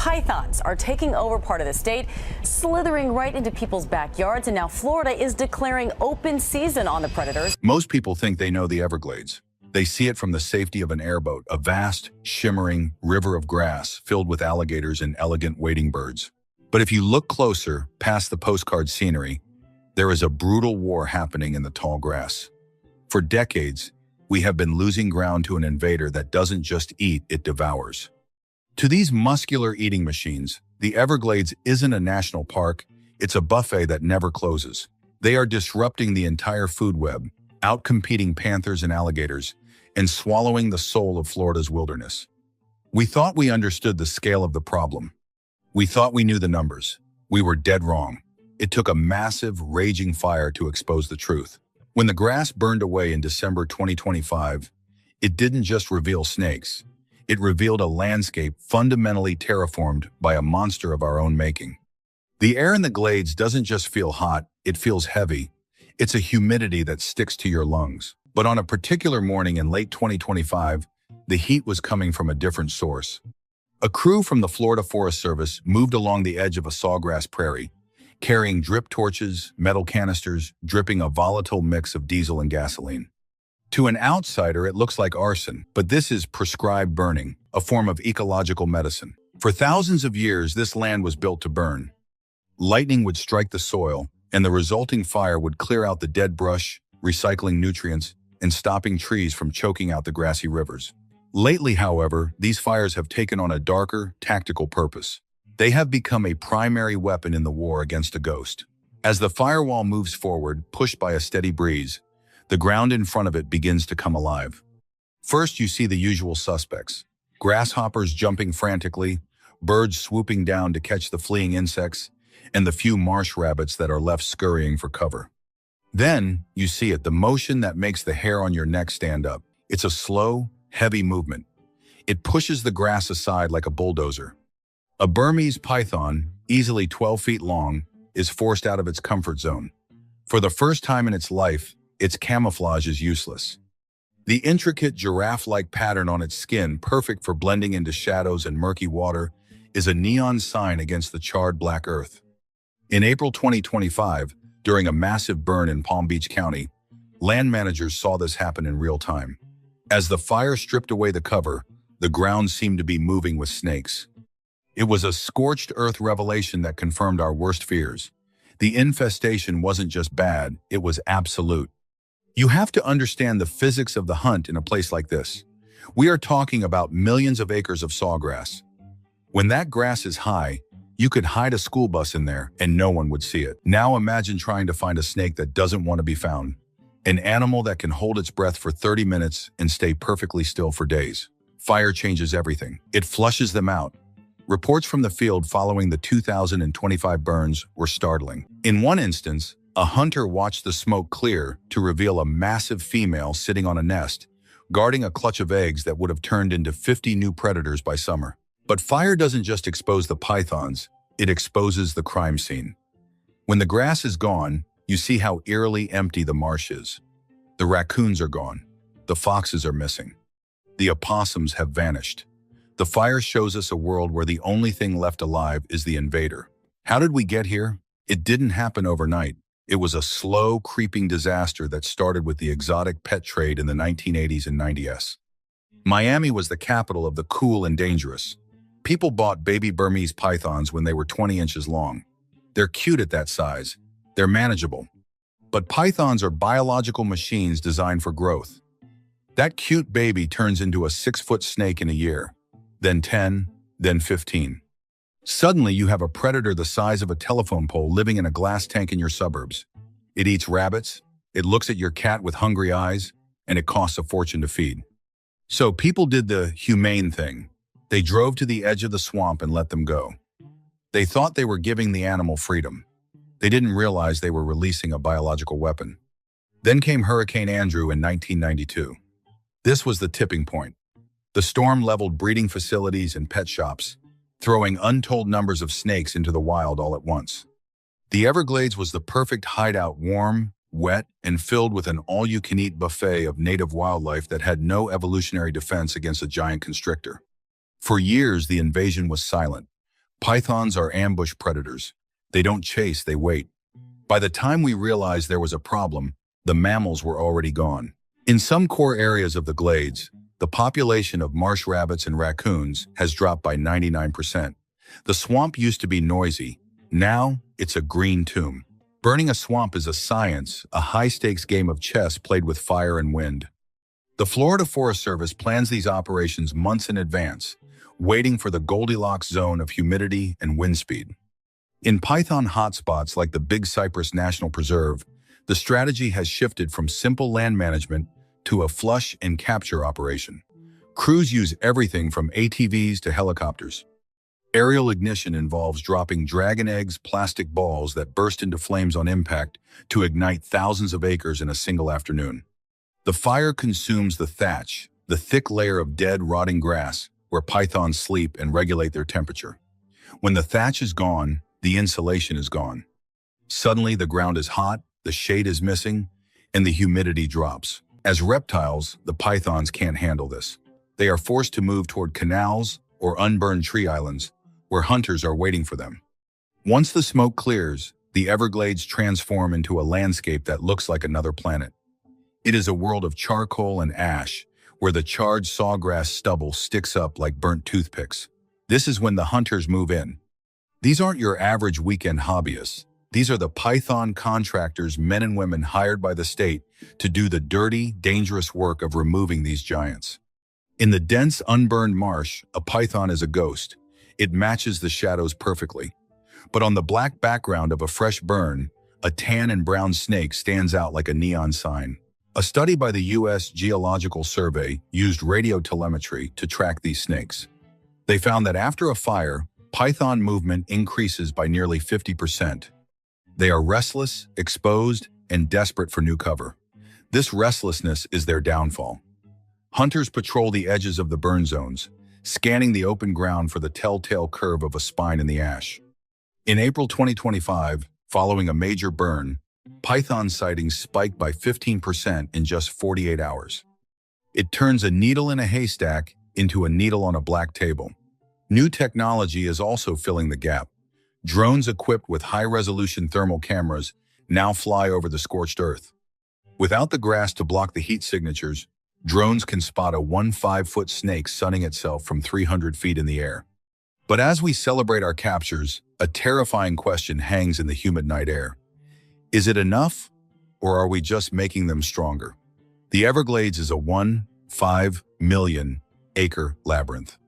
pythons are taking over part of the state, slithering right into people's backyards, and now Florida is declaring open season on the predators. Most people think they know the Everglades. They see it from the safety of an airboat, a vast, shimmering river of grass filled with alligators and elegant wading birds. But if you look closer, past the postcard scenery, there is a brutal war happening in the tall grass. For decades, we have been losing ground to an invader that doesn't just eat, it devours. To these muscular eating machines, the Everglades isn't a national park, it's a buffet that never closes. They are disrupting the entire food web, outcompeting panthers and alligators, and swallowing the soul of Florida's wilderness. We thought we understood the scale of the problem. We thought we knew the numbers. We were dead wrong. It took a massive, raging fire to expose the truth. When the grass burned away in December 2025, it didn't just reveal snakes. It revealed a landscape fundamentally terraformed by a monster of our own making. The air in the glades doesn't just feel hot, it feels heavy. It's a humidity that sticks to your lungs. But on a particular morning in late 2025, the heat was coming from a different source. A crew from the Florida Forest Service moved along the edge of a sawgrass prairie, carrying drip torches, metal canisters, dripping a volatile mix of diesel and gasoline. To an outsider, it looks like arson, but this is prescribed burning, a form of ecological medicine. For thousands of years, this land was built to burn. Lightning would strike the soil, and the resulting fire would clear out the dead brush, recycling nutrients, and stopping trees from choking out the grassy rivers. Lately, however, these fires have taken on a darker, tactical purpose. They have become a primary weapon in the war against a ghost. As the firewall moves forward, pushed by a steady breeze, the ground in front of it begins to come alive. First, you see the usual suspects. Grasshoppers jumping frantically, birds swooping down to catch the fleeing insects, and the few marsh rabbits that are left scurrying for cover. Then, you see it, the motion that makes the hair on your neck stand up. It's a slow, heavy movement. It pushes the grass aside like a bulldozer. A Burmese python, easily 12 feet long, is forced out of its comfort zone. For the first time in its life, its camouflage is useless. The intricate giraffe-like pattern on its skin, perfect for blending into shadows and murky water, is a neon sign against the charred black earth. In April 2025, during a massive burn in Palm Beach County, land managers saw this happen in real time. As the fire stripped away the cover, the ground seemed to be moving with snakes. It was a scorched earth revelation that confirmed our worst fears. The infestation wasn't just bad, it was absolute. You have to understand the physics of the hunt in a place like this. We are talking about millions of acres of sawgrass. When that grass is high, you could hide a school bus in there and no one would see it. Now imagine trying to find a snake that doesn't want to be found. An animal that can hold its breath for 30 minutes and stay perfectly still for days. Fire changes everything. It flushes them out. Reports from the field following the 2025 burns were startling. In one instance, a hunter watched the smoke clear to reveal a massive female sitting on a nest, guarding a clutch of eggs that would have turned into 50 new predators by summer. But fire doesn't just expose the pythons, it exposes the crime scene. When the grass is gone, you see how eerily empty the marsh is. The raccoons are gone. The foxes are missing. The opossums have vanished. The fire shows us a world where the only thing left alive is the invader. How did we get here? It didn't happen overnight. It was a slow, creeping disaster that started with the exotic pet trade in the 1980s and 90s. Miami was the capital of the cool and dangerous. People bought baby Burmese pythons when they were 20 inches long. They're cute at that size. They're manageable. But pythons are biological machines designed for growth. That cute baby turns into a 6-foot snake in a year. Then 10, then 15. Suddenly, you have a predator the size of a telephone pole living in a glass tank in your suburbs. It eats rabbits, it looks at your cat with hungry eyes, and it costs a fortune to feed. So people did the humane thing. They drove to the edge of the swamp and let them go. They thought they were giving the animal freedom. They didn't realize they were releasing a biological weapon. Then came Hurricane Andrew in 1992. This was the tipping point. The storm leveled breeding facilities and pet shops, throwing untold numbers of snakes into the wild all at once. The Everglades was the perfect hideout, warm, wet, and filled with an all-you-can-eat buffet of native wildlife that had no evolutionary defense against a giant constrictor. For years, the invasion was silent. Pythons are ambush predators. They don't chase, they wait. By the time we realized there was a problem, the mammals were already gone. In some core areas of the glades, the population of marsh rabbits and raccoons has dropped by 99%. The swamp used to be noisy. Now, it's a green tomb. Burning a swamp is a science, a high-stakes game of chess played with fire and wind. The Florida Forest Service plans these operations months in advance, waiting for the Goldilocks zone of humidity and wind speed. In python hotspots like the Big Cypress National Preserve, the strategy has shifted from simple land management to a flush and capture operation. Crews use everything from ATVs to helicopters. Aerial ignition involves dropping dragon eggs, plastic balls that burst into flames on impact to ignite thousands of acres in a single afternoon. The fire consumes the thatch, the thick layer of dead, rotting grass where pythons sleep and regulate their temperature. When the thatch is gone, the insulation is gone. Suddenly, the ground is hot, the shade is missing, and the humidity drops. As reptiles, the pythons can't handle this. They are forced to move toward canals or unburned tree islands, where hunters are waiting for them. Once the smoke clears, the Everglades transform into a landscape that looks like another planet. It is a world of charcoal and ash, where the charred sawgrass stubble sticks up like burnt toothpicks. This is when the hunters move in. These aren't your average weekend hobbyists. These are the python contractors, men and women hired by the state to do the dirty, dangerous work of removing these giants. In the dense, unburned marsh, a python is a ghost. It matches the shadows perfectly. But on the black background of a fresh burn, a tan and brown snake stands out like a neon sign. A study by the U.S. Geological Survey used radio telemetry to track these snakes. They found that after a fire, python movement increases by nearly 50%. They are restless, exposed, and desperate for new cover. This restlessness is their downfall. Hunters patrol the edges of the burn zones, scanning the open ground for the telltale curve of a spine in the ash. In April 2025, following a major burn, python sightings spiked by 15% in just 48 hours. It turns a needle in a haystack into a needle on a black table. New technology is also filling the gap. Drones equipped with high-resolution thermal cameras now fly over the scorched earth. Without the grass to block the heat signatures, drones can spot a 5-foot snake sunning itself from 300 feet in the air. But as we celebrate our captures, a terrifying question hangs in the humid night air. Is it enough, or are we just making them stronger? The Everglades is a 1.5 million acre labyrinth.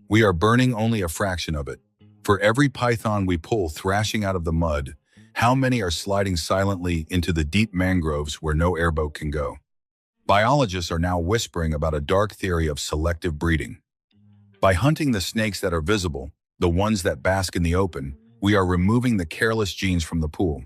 We are burning only a fraction of it. For every python we pull thrashing out of the mud, how many are sliding silently into the deep mangroves where no airboat can go? Biologists are now whispering about a dark theory of selective breeding. By hunting the snakes that are visible, the ones that bask in the open, we are removing the careless genes from the pool.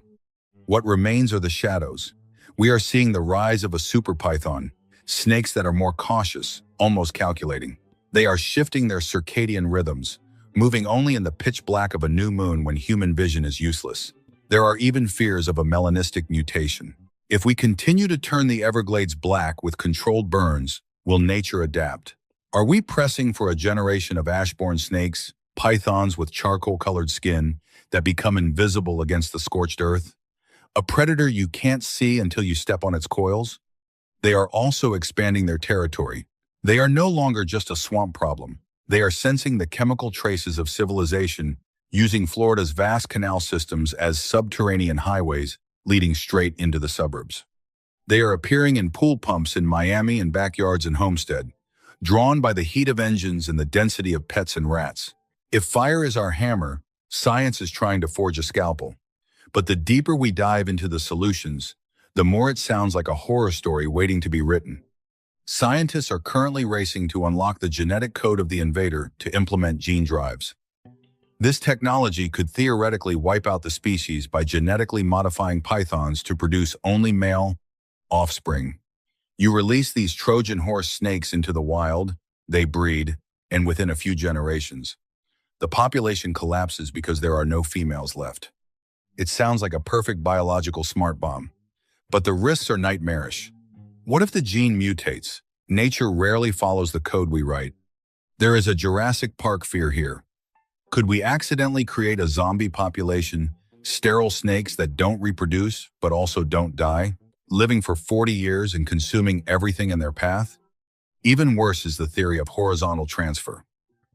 What remains are the shadows. We are seeing the rise of a super python, snakes that are more cautious, almost calculating. They are shifting their circadian rhythms, moving only in the pitch black of a new moon when human vision is useless. There are even fears of a melanistic mutation. If we continue to turn the Everglades black with controlled burns, will nature adapt? Are we pressing for a generation of ash-born snakes, pythons with charcoal-colored skin that become invisible against the scorched earth? A predator you can't see until you step on its coils? They are also expanding their territory. They are no longer just a swamp problem. They are sensing the chemical traces of civilization, using Florida's vast canal systems as subterranean highways leading straight into the suburbs. They are appearing in pool pumps in Miami and backyards in Homestead, drawn by the heat of engines and the density of pets and rats. If fire is our hammer, science is trying to forge a scalpel. But the deeper we dive into the solutions, the more it sounds like a horror story waiting to be written. Scientists are currently racing to unlock the genetic code of the invader to implement gene drives. This technology could theoretically wipe out the species by genetically modifying pythons to produce only male offspring. You release these Trojan horse snakes into the wild, they breed, and within a few generations, the population collapses because there are no females left. It sounds like a perfect biological smart bomb, but the risks are nightmarish. What if the gene mutates? Nature rarely follows the code we write. There is a Jurassic Park fear here. Could we accidentally create a zombie population, sterile snakes that don't reproduce but also don't die, living for 40 years and consuming everything in their path? Even worse is the theory of horizontal transfer.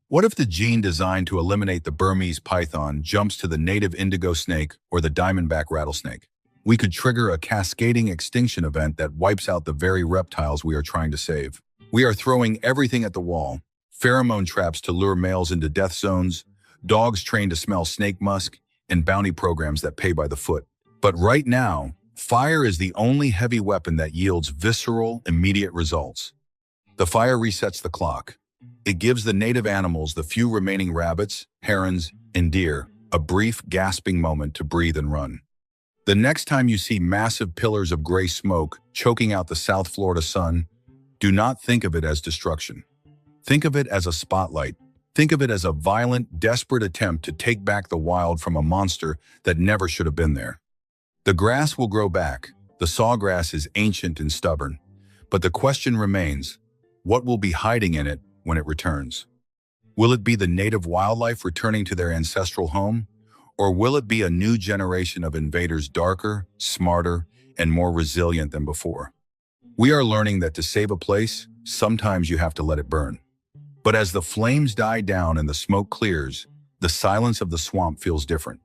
What if the gene designed to eliminate the Burmese python jumps to the native indigo snake or the diamondback rattlesnake? We could trigger a cascading extinction event that wipes out the very reptiles we are trying to save. We are throwing everything at the wall: pheromone traps to lure males into death zones, dogs trained to smell snake musk, and bounty programs that pay by the foot. But right now, fire is the only heavy weapon that yields visceral, immediate results. The fire resets the clock. It gives the native animals, the few remaining rabbits, herons, and deer, a brief, gasping moment to breathe and run. The next time you see massive pillars of gray smoke choking out the South Florida sun, do not think of it as destruction. Think of it as a spotlight. Think of it as a violent, desperate attempt to take back the wild from a monster that never should have been there. The grass will grow back. The sawgrass is ancient and stubborn. But the question remains, what will be hiding in it when it returns? Will it be the native wildlife returning to their ancestral home? Or will it be a new generation of invaders darker, smarter, and more resilient than before? We are learning that to save a place, sometimes you have to let it burn. But as the flames die down and the smoke clears, the silence of the swamp feels different.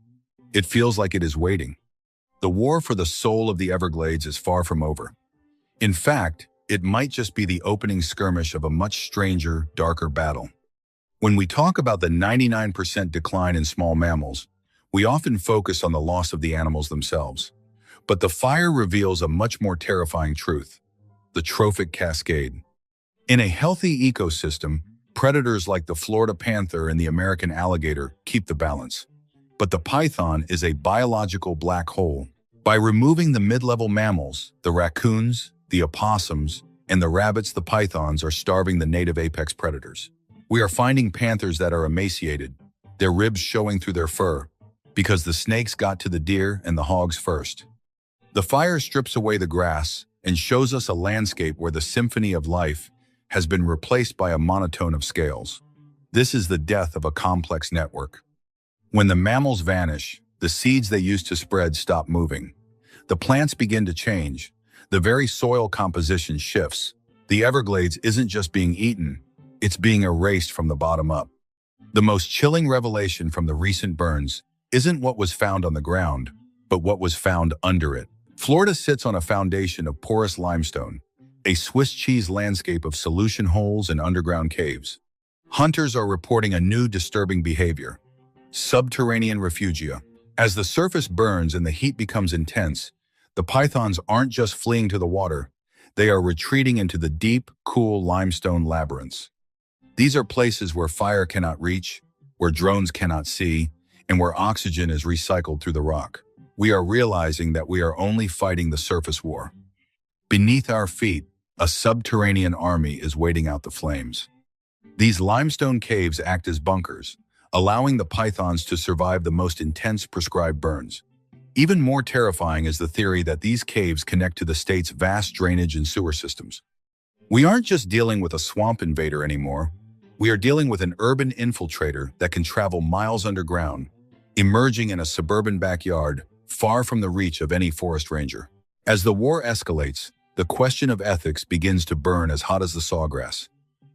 It feels like it is waiting. The war for the soul of the Everglades is far from over. In fact, it might just be the opening skirmish of a much stranger, darker battle. When we talk about the 99% decline in small mammals, we often focus on the loss of the animals themselves. But the fire reveals a much more terrifying truth: the trophic cascade. In a healthy ecosystem, predators like the Florida panther and the American alligator keep the balance. But the python is a biological black hole. By removing the mid-level mammals, the raccoons, the opossums, and the rabbits, the pythons are starving the native apex predators. We are finding panthers that are emaciated, their ribs showing through their fur, because the snakes got to the deer and the hogs first. The fire strips away the grass and shows us a landscape where the symphony of life has been replaced by a monotone of scales. This is the death of a complex network. When the mammals vanish, the seeds they used to spread stop moving. The plants begin to change. The very soil composition shifts. The Everglades isn't just being eaten, it's being erased from the bottom up. The most chilling revelation from the recent burns isn't what was found on the ground, but what was found under it. Florida sits on a foundation of porous limestone, a Swiss cheese landscape of solution holes and underground caves. Hunters are reporting a new disturbing behavior: subterranean refugia. As the surface burns and the heat becomes intense, the pythons aren't just fleeing to the water, they are retreating into the deep, cool limestone labyrinths. These are places where fire cannot reach, where drones cannot see, and where oxygen is recycled through the rock. We are realizing that we are only fighting the surface war. Beneath our feet, a subterranean army is waiting out the flames. These limestone caves act as bunkers, allowing the pythons to survive the most intense prescribed burns. Even more terrifying is the theory that these caves connect to the state's vast drainage and sewer systems. We aren't just dealing with a swamp invader anymore. We are dealing with an urban infiltrator that can travel miles underground, emerging in a suburban backyard, far from the reach of any forest ranger. As the war escalates, the question of ethics begins to burn as hot as the sawgrass.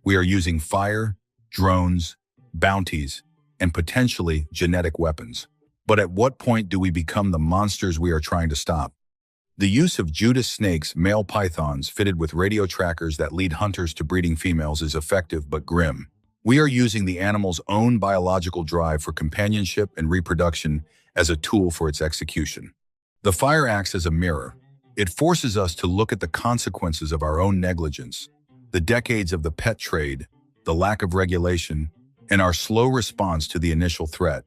We are using fire, drones, bounties, and potentially genetic weapons. But at what point do we become the monsters we are trying to stop? The use of Judas snakes, male pythons fitted with radio trackers that lead hunters to breeding females, is effective but grim. We are using the animal's own biological drive for companionship and reproduction as a tool for its execution. The fire acts as a mirror. It forces us to look at the consequences of our own negligence, the decades of the pet trade, the lack of regulation, and our slow response to the initial threat.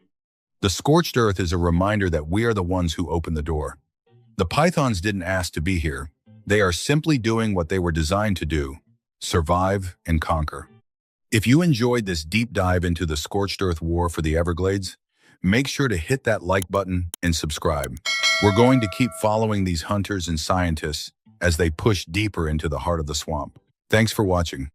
The scorched earth is a reminder that we are the ones who opened the door. The pythons didn't ask to be here. They are simply doing what they were designed to do: survive and conquer. If you enjoyed this deep dive into the scorched earth war for the Everglades, make sure to hit that like button and subscribe. We're going to keep following these hunters and scientists as they push deeper into the heart of the swamp. Thanks for watching.